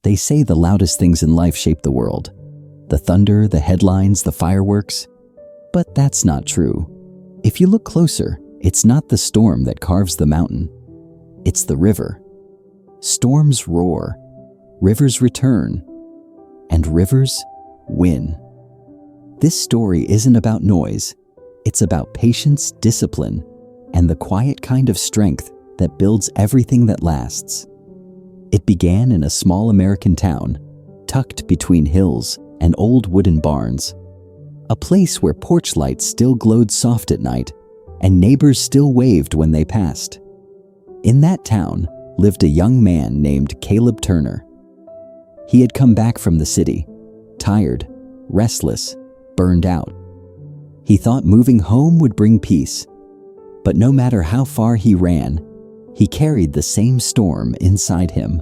They say the loudest things in life shape the world. The thunder, the headlines, the fireworks. But that's not true. If you look closer, it's not the storm that carves the mountain. It's the river. Storms roar, rivers return, and rivers win. This story isn't about noise. It's about patience, discipline, and the quiet kind of strength that builds everything that lasts. It began in a small American town, tucked between hills and old wooden barns. A place where porch lights still glowed soft at night, and neighbors still waved when they passed. In that town lived a young man named Caleb Turner. He had come back from the city, tired, restless, burned out. He thought moving home would bring peace. But no matter how far he ran, he carried the same storm inside him.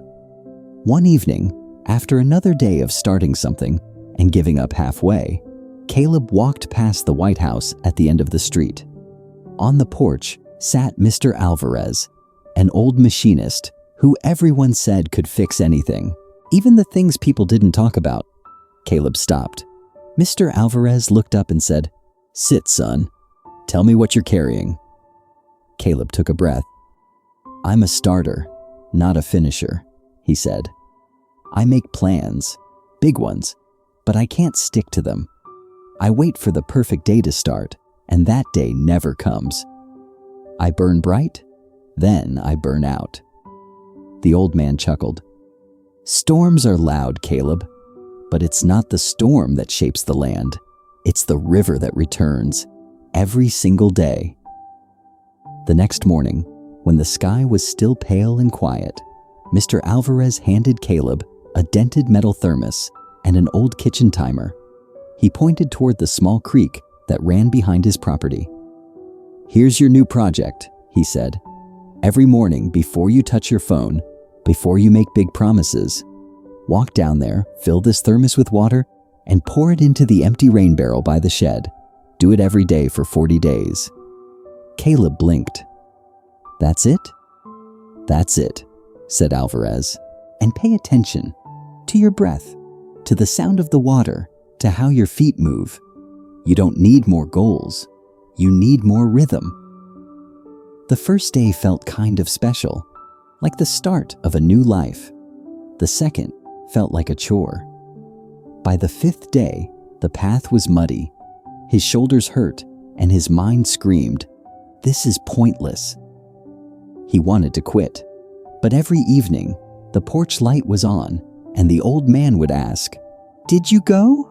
One evening, after another day of starting something and giving up halfway, Caleb walked past the White House at the end of the street. On the porch sat Mr. Alvarez, an old machinist who everyone said could fix anything, even the things people didn't talk about. Caleb stopped. Mr. Alvarez looked up and said, "Sit, son. Tell me what you're carrying." Caleb took a breath. "I'm a starter, not a finisher," he said. "I make plans, big ones, but I can't stick to them. I wait for the perfect day to start, and that day never comes. I burn bright, then I burn out." The old man chuckled. "Storms are loud, Caleb, but it's not the storm that shapes the land. It's the river that returns, every single day." The next morning, when the sky was still pale and quiet, Mr. Alvarez handed Caleb a dented metal thermos and an old kitchen timer. He pointed toward the small creek that ran behind his property. "Here's your new project," he said. "Every morning before you touch your phone, before you make big promises, walk down there, fill this thermos with water, and pour it into the empty rain barrel by the shed. Do it every day for 40 days. Caleb blinked. "That's it?" "That's it," said Alvarez. "And pay attention to your breath, to the sound of the water, to how your feet move. You don't need more goals. You need more rhythm." The first day felt kind of special, like the start of a new life. The second felt like a chore. By the fifth day, the path was muddy. His shoulders hurt, and his mind screamed, "This is pointless." He wanted to quit, but every evening, the porch light was on, and the old man would ask, "Did you go?"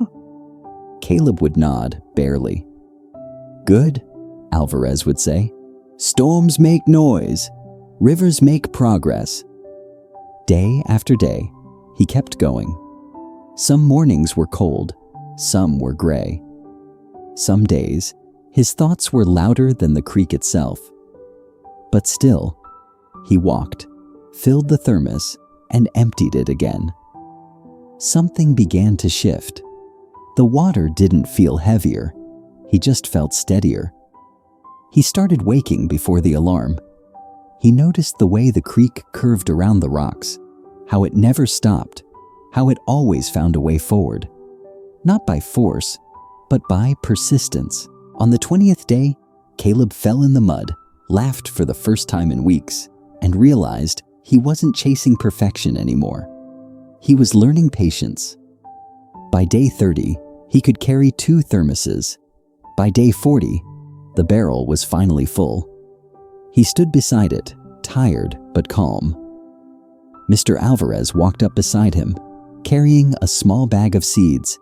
Caleb would nod, barely. "Good," Alvarez would say. "Storms make noise. Rivers make progress." Day after day, he kept going. Some mornings were cold, some were gray. Some days, his thoughts were louder than the creek itself. But still, he walked, filled the thermos, and emptied it again. Something began to shift. The water didn't feel heavier, he just felt steadier. He started waking before the alarm. He noticed the way the creek curved around the rocks, how it never stopped, how it always found a way forward. Not by force, but by persistence. On the 20th day, Caleb fell in the mud, laughed for the first time in weeks, and realized he wasn't chasing perfection anymore. He was learning patience. By day 30, he could carry 2 thermoses. By day 40, the barrel was finally full. He stood beside it, tired but calm. Mr. Alvarez walked up beside him, carrying a small bag of seeds.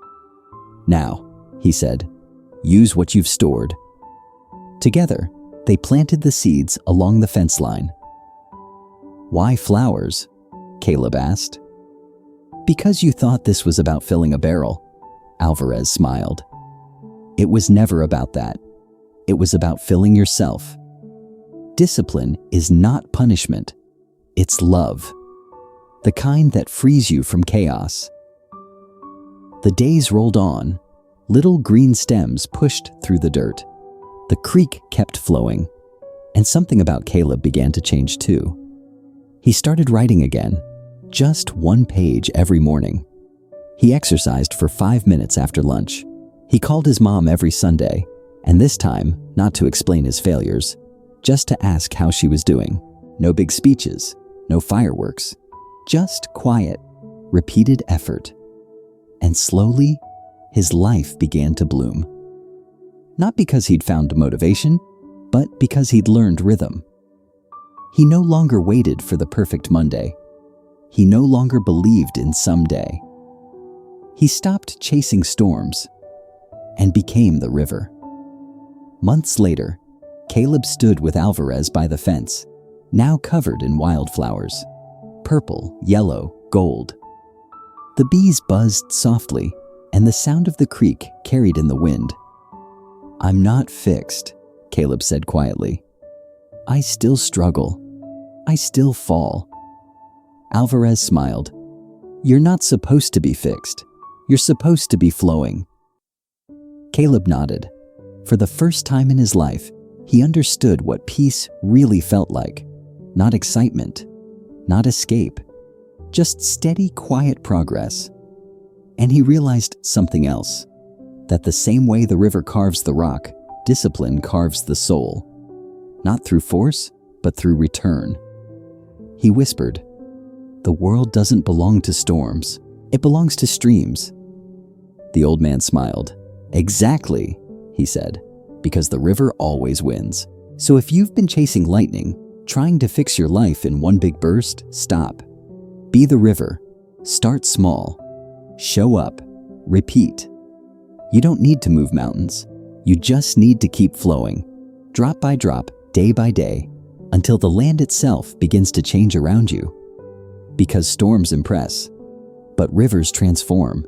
"Now," he said, "use what you've stored." Together, they planted the seeds along the fence line. "Why flowers?" Caleb asked. "Because you thought this was about filling a barrel," Alvarez smiled. "It was never about that. It was about filling yourself. Discipline is not punishment. It's love. The kind that frees you from chaos." The days rolled on. Little green stems pushed through the dirt. The creek kept flowing, and something about Caleb began to change too. He started writing again, Just one page every morning. He exercised for 5 minutes after lunch. He called his mom every Sunday, and this time, not to explain his failures, just to ask how she was doing. No big speeches, no fireworks, just quiet, repeated effort. And slowly, his life began to bloom. Not because he'd found motivation, but because he'd learned rhythm. He no longer waited for the perfect Monday. He no longer believed in someday. He stopped chasing storms and became the river. Months later, Caleb stood with Alvarez by the fence, now covered in wildflowers, purple, yellow, gold. The bees buzzed softly, and the sound of the creek carried in the wind. "I'm not fixed," Caleb said quietly. "I still struggle. I still fall." Alvarez smiled. "You're not supposed to be fixed. You're supposed to be flowing." Caleb nodded. For the first time in his life, he understood what peace really felt like. Not excitement, not escape, just steady, quiet progress. And he realized something else, that the same way the river carves the rock, discipline carves the soul. Not through force, but through return. He whispered, "The world doesn't belong to storms. It belongs to streams." The old man smiled. "Exactly," he said, "because the river always wins. So if you've been chasing lightning, trying to fix your life in one big burst, stop. Be the river. Start small. Show up. Repeat. You don't need to move mountains. You just need to keep flowing, drop by drop, day by day, until the land itself begins to change around you. Because storms impress, but rivers transform.